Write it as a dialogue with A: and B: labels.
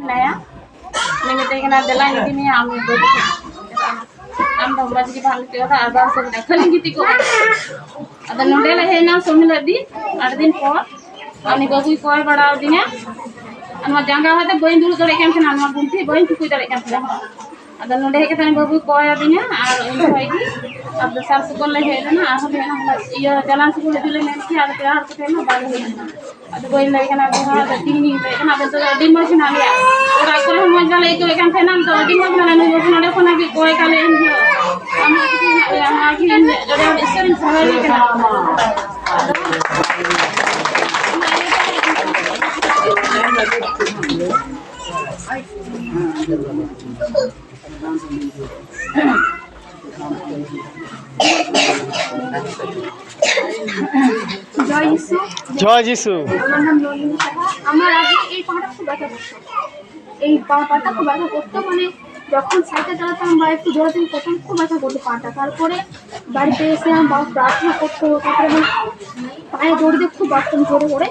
A: naya nimite kana dela ini ni ami bodu am dom baji bhal te oda abar se na khali giti ko ada nondela he na somila di 8 din por ami babu koy bada dinya anma janga hate boin dulu dore kan kana anma bunti boin tukui dore kan ada nonde he kan babu koy dinya ar in hoy di ab sar sukol le he na ar he na iya jalan sukol dile men ki ar te ar te na bal he ada boin le kan ada ada tini le kan ada to din mo sina ya ora ko mo jale ko kan tenam to din mo na no ko node ko na bi koy kale in dio ami ki ya ma ki dore istorin sahari kana
B: জয় যিশু।
C: আমার নাম নন্দিনী সাহা। আমার আগে এই পাটা খুব ব্যথা করতো, এই পাটা খুব ব্যথা করতো, মানে যখন সাইকেল চালাতাম বা একটু জোরে প্রথম খুব ব্যথা করতো পাটা। তারপরে বাড়িতে এসে আমার বাবা প্রার্থনা করতো, তারপরে পায়ে দড়ি দিয়ে খুব বাড়তাম জোরে করে।